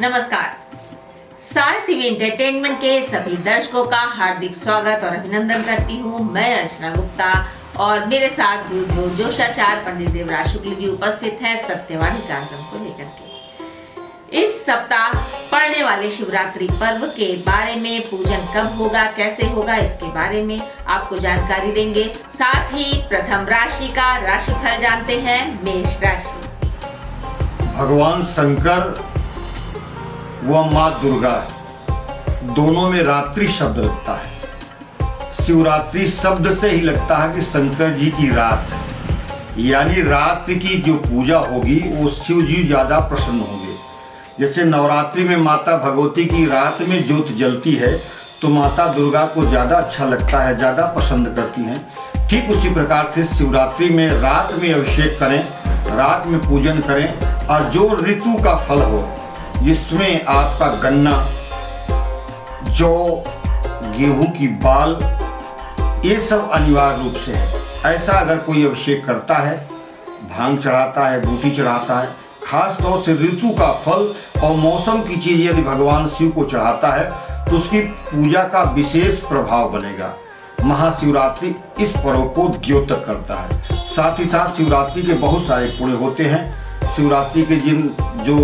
नमस्कार। सार TV entertainment के सभी दर्शकों का हार्दिक स्वागत और अभिनंदन करती हूँ। मैं अर्चना गुप्ता और मेरे साथ गुरुदेव जोशाचार्य पंडित देवराज शुक्ल जी उपस्थित हैं सत्यवाणी कार्यक्रम को लेकर के। इस सप्ताह पड़ने वाले शिवरात्रि पर्व के बारे में, पूजन कब होगा, कैसे होगा, इसके बारे में आपको जानकारी देंगे। साथ ही प्रथम राशि का राशिफल जानते हैं। मेष राशि। भगवान शंकर व माँ दुर्गा दोनों में रात्रि शब्द लगता है। शिवरात्रि शब्द से ही लगता है कि शंकर जी की रात, यानी रात की जो पूजा होगी वो शिव जी ज्यादा प्रसन्न होंगे। जैसे नवरात्रि में माता भगवती की रात में ज्योत जलती है तो माता दुर्गा को ज्यादा अच्छा लगता है, ज्यादा पसंद करती हैं। ठीक उसी प्रकार से शिवरात्रि में रात में अभिषेक करें, रात में पूजन करें और जो ऋतु का फल हो, जिसमें आपका गन्ना, जौ, गेहूं की बाल, ये सब अनिवार्य रूप से है। ऐसा अगर कोई अभिषेक करता है, भांग चढ़ाता है, बूटी चढ़ाता है, खास तौर से ऋतु का फल और मौसम की चीज यदि भगवान शिव को चढ़ाता है तो उसकी पूजा का विशेष प्रभाव बनेगा। महाशिवरात्रि इस पर्व को द्योतक करता है। साथ ही साथ शिवरात्रि के बहुत सारे पुण्य होते हैं। शिवरात्रि के दिन जो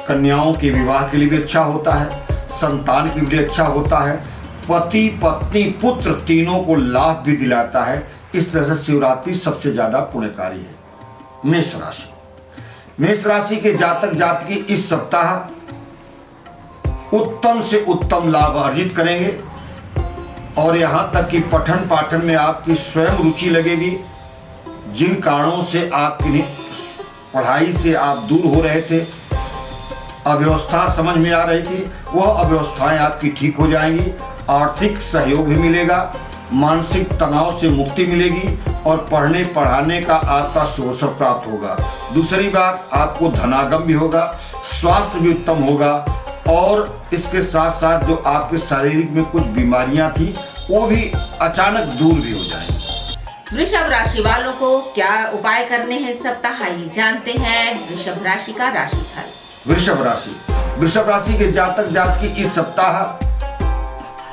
कन्याओं के विवाह के लिए भी अच्छा होता है, संतान के लिए अच्छा होता है, पति पत्नी पुत्र तीनों को लाभ भी दिलाता है। इस तरह से शिवरात्रि सबसे ज्यादा पुण्यकारी है। मेष राशि। मेष राशि के जातक जातकी इस सप्ताह उत्तम से उत्तम लाभ अर्जित करेंगे और यहाँ तक कि पठन पाठन में आपकी स्वयं रुचि लगेगी। जिन कारणों से आपकी पढ़ाई से आप दूर हो रहे थे, अव्यवस्था समझ में आ रही थी, वह अव्यवस्थाएं आपकी ठीक हो जाएंगी। आर्थिक सहयोग भी मिलेगा, मानसिक तनाव से मुक्ति मिलेगी और पढ़ने पढ़ाने का आपका अवसर प्राप्त होगा। दूसरी बात, आपको धनागम भी होगा, स्वास्थ्य भी उत्तम होगा और इसके साथ साथ जो आपके शारीरिक में कुछ बीमारियां थी वो भी अचानक दूर भी हो जाएंगी। वृषभ राशि वालों को क्या उपाय करने हैं इस सप्ताह, आइए जानते हैं वृषभ राशि का राशिफल। वृषभ राशि। वृषभ राशि के जातक जातकी इस सप्ताह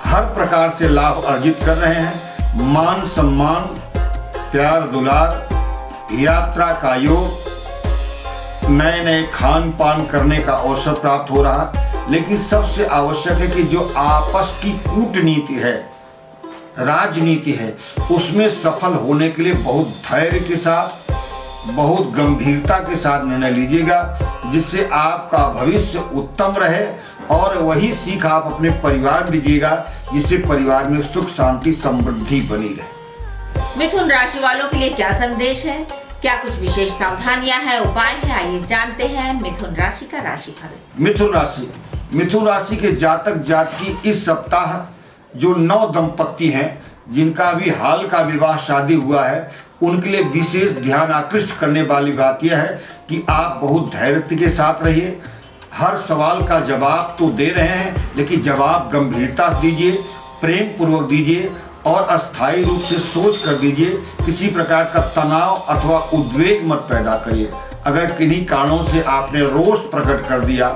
हर प्रकार से लाभ अर्जित कर रहे हैं। मान सम्मान, प्यार दुलार, यात्रा का योग, नए नए खान पान करने का अवसर प्राप्त हो रहा। लेकिन सबसे आवश्यक है कि जो आपस की कूटनीति है, राजनीति है, उसमें सफल होने के लिए बहुत धैर्य के साथ, बहुत गंभीरता के साथ निर्णय लीजिएगा, जिससे आपका भविष्य उत्तम रहे और वही सीख आप अपने परिवार में दीजिएगा, जिससे परिवार में सुख शांति समृद्धि बनी रहे। मिथुन राशि वालों के लिए क्या संदेश है, क्या कुछ विशेष सावधानियां हैं, उपाय है, आइए जानते हैं मिथुन राशि का राशिफल। मिथुन राशि। मिथुन राशि के जातक जातकी इस सप्ताह जो 9 दंपत्ति हैं, जिनका अभी हाल का विवाह शादी हुआ है, उनके लिए विशेष ध्यान आकृष्ट करने वाली बात यह है कि आप बहुत धैर्य के साथ रहिए। हर सवाल का जवाब तो दे रहे हैं, लेकिन जवाब गंभीरता से दीजिए, प्रेम पूर्वक दीजिए और अस्थायी रूप से सोच कर दीजिए। किसी प्रकार का तनाव अथवा उद्वेग मत पैदा करिए। अगर किन्हीं कारणों से आपने रोष प्रकट कर दिया,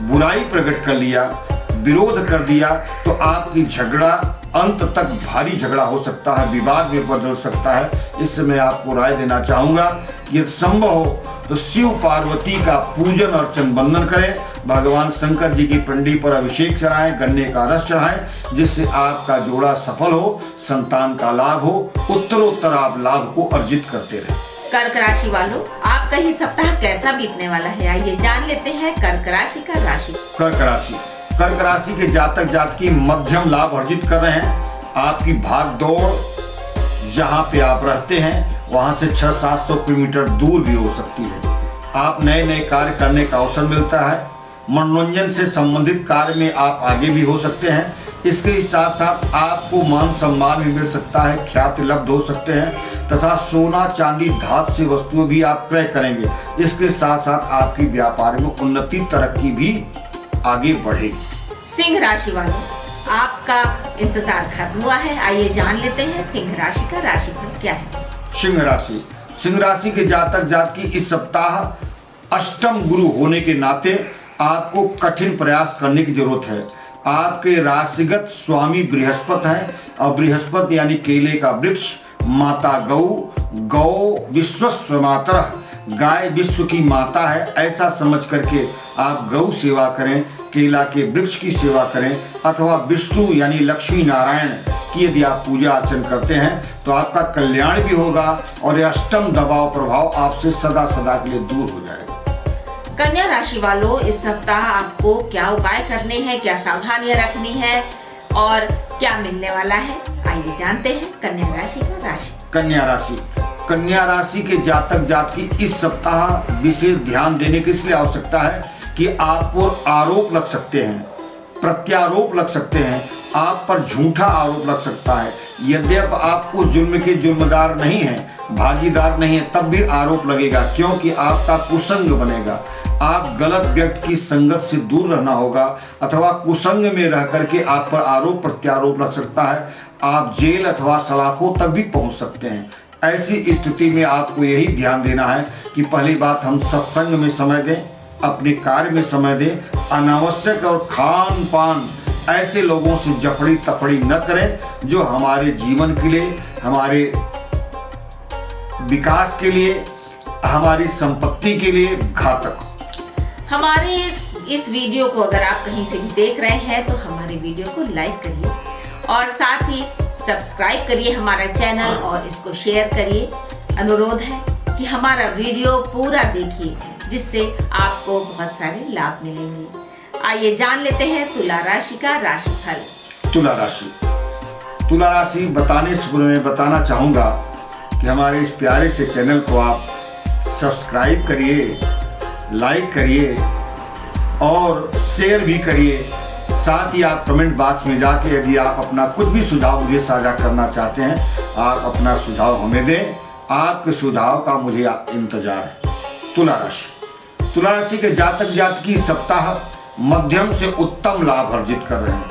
बुराई प्रकट कर लिया, विरोध कर दिया, तो आपकी झगड़ा अंत तक भारी झगड़ा हो सकता है, विवाद में बदल सकता है। इस समय आपको राय देना चाहूंगा, यदि संभव हो तो शिव पार्वती का पूजन और चंदन करें, भगवान शंकर जी की पिंडी पर अभिषेक चढ़ाएं, गन्ने का रस चढ़ाएं, जिससे आपका जोड़ा सफल हो, संतान का लाभ हो, उत्तरोत्तर आप लाभ को अर्जित करते रहें। कर्क राशि वालों, आपका ही सप्ताह कैसा बीतने वाला है, आइए जान लेते हैं कर्क राशि का राशि। कर्क राशि। कर्क राशि के जातक जातकी मध्यम लाभ अर्जित कर रहे हैं। आपकी भाग दौड़ जहां पे आप रहते हैं वहां से 600-700 किलोमीटर दूर भी हो सकती है। आप नए नए कार्य करने का अवसर मिलता है। मनोरंजन से संबंधित कार्य में आप आगे भी हो सकते हैं। इसके साथ साथ आपको मान सम्मान भी मिल सकता है, ख्याति लब्ध हो सकते हैं तथा सोना चांदी धातु से वस्तुएं भी आप क्रय करेंगे। इसके साथ साथ आपकी व्यापार में उन्नति तरक्की भी आगे बढ़ेगी। सिंह राशि वालों, आपका इंतजार खत्म हुआ है, आइए जान लेते हैं सिंह राशि का राशिफल क्या है। सिंह राशि। सिंह राशि के जातक जातकी इस सप्ताह अष्टम गुरु होने के नाते आपको कठिन प्रयास करने की जरूरत है। आपके राशिगत स्वामी बृहस्पति है और बृहस्पति यानी केले का वृक्ष, माता गौ, गौ विश्वस्व मातरः, गाय विश्व की माता है, ऐसा समझ करके आप गौ सेवा करें, केला के वृक्ष की सेवा करें, अथवा विष्णु यानी लक्ष्मी नारायण की यदि आप पूजा अर्चन करते हैं तो आपका कल्याण भी होगा और यह अष्टम दबाव प्रभाव आपसे सदा सदा के लिए दूर हो जाएगा। कन्या राशि वालों, इस सप्ताह आपको क्या उपाय करने हैं, क्या सावधानियां रखनी है और क्या मिलने वाला है, आइए जानते हैं कन्या राशि का राशि। कन्या राशि के जातक जातकी इस सप्ताह विशेष ध्यान देने की इसलिए आवश्यकता है कि आप पर आरोप लग सकते हैं, प्रत्यारोप लग सकते हैं, आप पर झूठा आरोप लग सकता है। यद्यपि आप उस जुर्म के जुर्मदार नहीं हैं, भागीदार नहीं है, तब भी आरोप लगेगा, क्योंकि आपका कुसंग बनेगा। आप गलत व्यक्ति की संगत से दूर रहना होगा अथवा कुसंग में रह करके आप पर आरोप प्रत्यारोप लग सकता है। आप जेल अथवा सलाखों तक भी पहुंच सकते हैं। ऐसी स्थिति में आपको यही ध्यान देना है कि पहली बात, हम सत्संग में समय दें, अपने कार्य में समय दें, अनावश्यक और खान पान ऐसे लोगों से जफड़ी तफड़ी न करें जो हमारे जीवन के लिए, हमारे विकास के लिए, हमारी संपत्ति के लिए घातक हो। हमारे इस वीडियो को अगर आप कहीं से भी देख रहे हैं तो हमारे वीडियो को लाइक करिए और साथ ही सब्सक्राइब करिए हमारा चैनल और इसको शेयर करिए। अनुरोध है कि हमारा वीडियो पूरा देखिए, जिससे आपको बहुत सारे लाभ मिलेंगे। आइए जान लेते हैं तुला राशि का राशिफल। तुला राशि बताने से पूर्व मैं बताना चाहूँगा कि हमारे इस प्यारे से चैनल को आप सब्सक्राइब करिए, लाइक करिए और शेयर भी करिए। साथ ही आप कमेंट बॉक्स में जाके यदि आप अपना कुछ भी सुझाव मुझे साझा करना चाहते हैं, आप अपना सुझाव हमें दें। आपके सुझाव का मुझे इंतजार है। तुला राशि के जातक जातकी सप्ताह मध्यम से उत्तम लाभ अर्जित कर रहे हैं।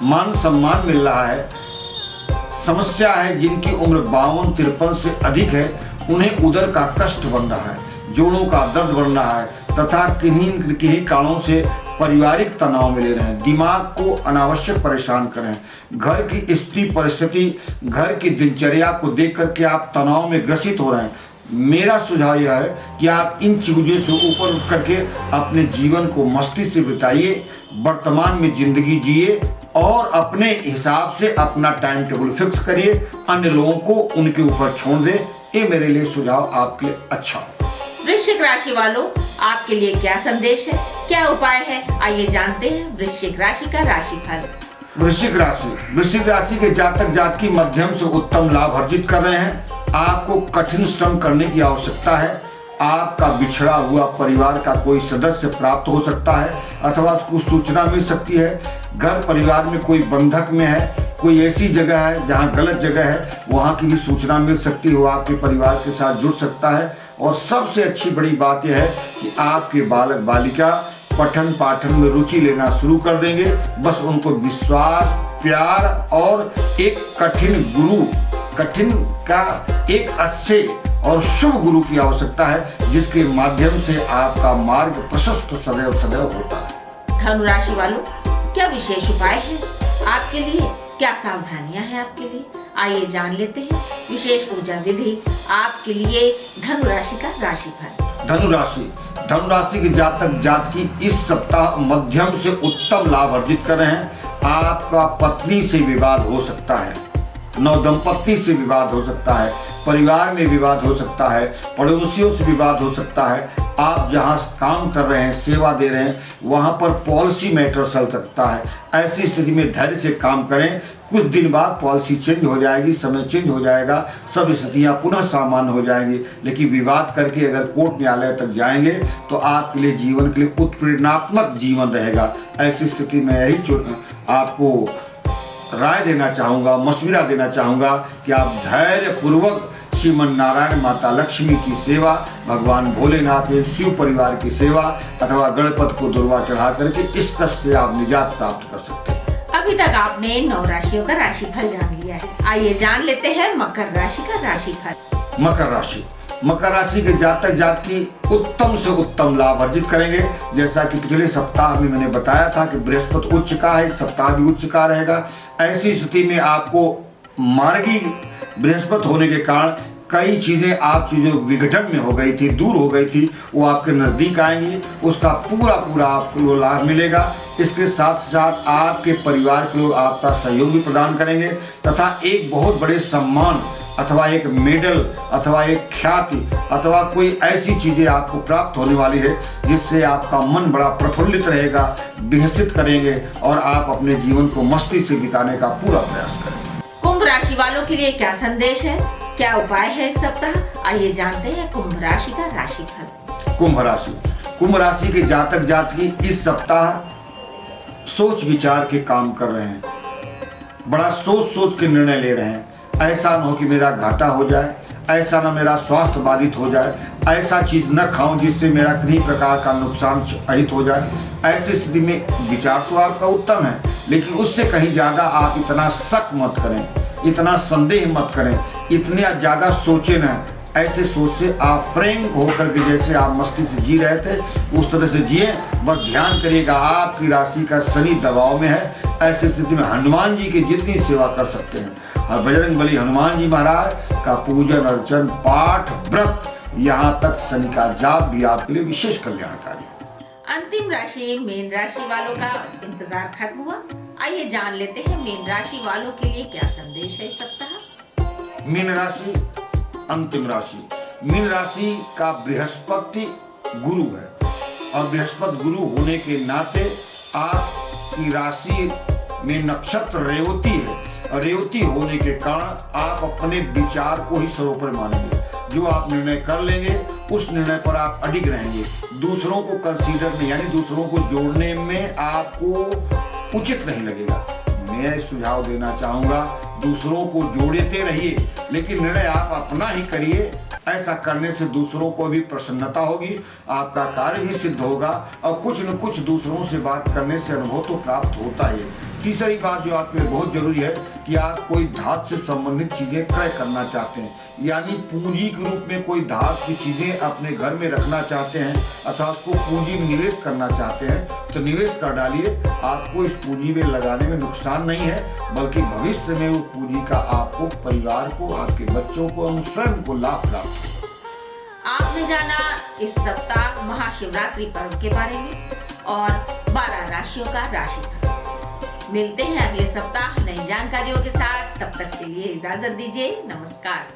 मान सम्मान मिल रहा है। समस्या है जिनकी उम्र 52-53 से अधिक है, उन्हें उदर का कष्ट बन रहा है, जोड़ों का दर्द बन रहा है तथा किन्हीं कारणों से पारिवारिक तनाव में ले रहे हैं। दिमाग को अनावश्यक परेशान करें। घर की स्थिति परिस्थिति, घर की दिनचर्या को देख करके आप तनाव में ग्रसित हो रहे हैं। मेरा सुझाव यह है कि आप इन चीज़ों से ऊपर उठ करके अपने जीवन को मस्ती से बिताइए, वर्तमान में जिंदगी जिए और अपने हिसाब से अपना टाइम टेबल फिक्स करिए। अन्य लोगों को उनके ऊपर छोड़ दें। ये मेरे लिए सुझाव आपके लिए अच्छा हो। वृश्चिक राशि वालों, आपके लिए क्या संदेश है, क्या उपाय है, आइए जानते हैं वृश्चिक राशि का राशिफल। वृश्चिक राशि के जातक जातकी मध्यम से उत्तम लाभ अर्जित कर रहे हैं। आपको कठिन श्रम करने की आवश्यकता है। आपका बिछड़ा हुआ परिवार का कोई सदस्य प्राप्त हो सकता है अथवा उसको सूचना मिल सकती है। घर परिवार में कोई बंधक में है, कोई ऐसी जगह है जहां गलत जगह है, वहां की भी सूचना मिल सकती है, वो आपके परिवार के साथ जुड़ सकता है। और सबसे अच्छी बड़ी बात यह है कि आपके बालक बालिका पठन पाठन में रुचि लेना शुरू कर देंगे। बस उनको विश्वास, प्यार और एक कठिन का एक अच्छे और शुभ गुरु की आवश्यकता है, जिसके माध्यम से आपका मार्ग प्रशस्त सदैव होता है। धनु राशि वालों, क्या विशेष उपाय है आपके लिए, क्या सावधानियां हैं आपके लिए, आइए जान लेते हैं विशेष पूजा विधि आपके लिए धनु राशि का राशिफल। धनु राशि के जातक जातकी इस सप्ताह मध्यम से उत्तम लाभ अर्जित कर रहे हैं। आपका पत्नी से विवाद हो सकता है, नवदंपति से विवाद हो सकता है, परिवार में विवाद हो सकता है, पड़ोसियों से विवाद हो सकता है। आप जहां काम कर रहे हैं, सेवा दे रहे हैं, वहां पर पॉलिसी मैटर चल सकता है। ऐसी स्थिति में धैर्य से काम करें। कुछ दिन बाद पॉलिसी चेंज हो जाएगी, समय चेंज हो जाएगा, सब स्थितियां पुनः सामान्य हो जाएंगी। लेकिन विवाद करके अगर कोर्ट न्यायालय तक जाएंगे तो आपके लिए जीवन के लिए उत्प्रेरणात्मक जीवन रहेगा। ऐसी स्थिति में यही आपको राय देना चाहूँगा, मशविरा देना चाहूँगा कि आप धैर्य पूर्वक श्रीमन नारायण, माता लक्ष्मी की सेवा, भगवान भोलेनाथ के शिव परिवार की सेवा अथवा गणपति को दुर्वा चढ़ा करके इस कष्ट से आप निजात प्राप्त कर सकते हैं। अभी तक आपने 9 राशियों का राशिफल जान लिया है। आइए जान लेते हैं मकर राशि का राशिफल। मकर राशि के जातक जातकी उत्तम से उत्तम लाभ अर्जित करेंगे। जैसा कि पिछले सप्ताह में मैंने बताया था कि बृहस्पति उच्च का है, इस सप्ताह भी उच्च का रहेगा। ऐसी स्थिति में आपको मार्गी बृहस्पति होने के कारण कई चीजें आपकी जो विघटन में हो गई थी, दूर हो गई थी, वो आपके नजदीक आएंगी। उसका पूरा आपको लाभ मिलेगा। इसके साथ साथ आपके परिवार के लोग आपका सहयोग भी प्रदान करेंगे तथा एक बहुत बड़े सम्मान अथवा एक मेडल अथवा एक ख्याति अथवा कोई ऐसी चीजें आपको प्राप्त होने वाली है जिससे आपका मन बड़ा प्रफुल्लित रहेगा, विकसित करेंगे और आप अपने जीवन को मस्ती से बिताने का पूरा प्रयास करेंगे। कुंभ राशि वालों के लिए क्या संदेश है, क्या उपाय है इस सप्ताह, आइए जानते हैं कुंभ राशि का राशिफल। कुंभ राशि के जातक जातकी इस सप्ताह सोच विचार के काम कर रहे हैं, बड़ा सोच के निर्णय ले रहे हैं। ऐसा न हो कि मेरा घाटा हो जाए, ऐसा ना मेरा स्वास्थ्य बाधित हो जाए, ऐसा चीज न खाऊं जिससे मेरा किसी प्रकार का नुकसान अहित हो जाए। ऐसी स्थिति में विचार तो आपका उत्तम है, लेकिन उससे कहीं ज्यादा आप इतना शक मत करें, इतना संदेह मत करें, इतने ज्यादा सोचे न। ऐसे सोच से आप फ्रेंक होकर के जैसे आप मस्ती से जी रहे थे उस तरह से जिए। बस ध्यान करिएगा आपकी राशि का शनि दबाव में है। ऐसी स्थिति में हनुमान जी की जितनी सेवा कर सकते हैं, बजरंग बली हनुमान जी महाराज का पूजन अर्चन पाठ व्रत यहाँ तक शनि का जाप भी आपके लिए विशेष कल्याणकारी। अंतिम राशि मीन राशि वालों का इंतजार खत्म हुआ। आइए जान लेते हैं मीन राशि वालों के लिए क्या संदेश है इस सप्ताह। मीन राशि अंतिम राशि। मीन राशि का बृहस्पति गुरु है और बृहस्पति गुरु होने के नाते आपकी राशि में नक्षत्र रेवती है और रेवती होने के कारण आप अपने विचार को ही सर्वोपरि मानेंगे। जो आप निर्णय कर लेंगे उस निर्णय पर आप अडिग रहेंगे। दूसरों को कंसीडर नहीं, यानी दूसरों को जोड़ने में आपको उचित नहीं लगेगा। मैं सुझाव देना चाहूंगा, दूसरों को जोड़ते रहिए लेकिन निर्णय आप अपना ही करिए। ऐसा करने से दूसरों को भी प्रसन्नता होगी, आपका कार्य भी सिद्ध होगा और कुछ न कुछ दूसरों से बात करने से अनुभव तो प्राप्त होता ही है। तीसरी बात जो आपके लिए बहुत जरूरी है कि आप कोई धातु से संबंधित चीजें क्रय करना चाहते हैं, यानी पूंजी के रूप में कोई धातु की चीजें अपने घर में रखना चाहते हैं अथवा उसको पूंजी में निवेश करना चाहते हैं तो निवेश कर डालिए। आपको इस पूंजी में लगाने में नुकसान नहीं है, बल्कि भविष्य में उस पूंजी का आपको, परिवार को, आपके बच्चों को और स्वयं को लाभ प्राप्त हो। आपने जाना इस सप्ताह महाशिवरात्रि पर्व के बारे में और 12 राशियों का राशिफल। मिलते हैं अगले सप्ताह नई जानकारियों के साथ। तब तक के लिए इजाजत दीजिए। नमस्कार।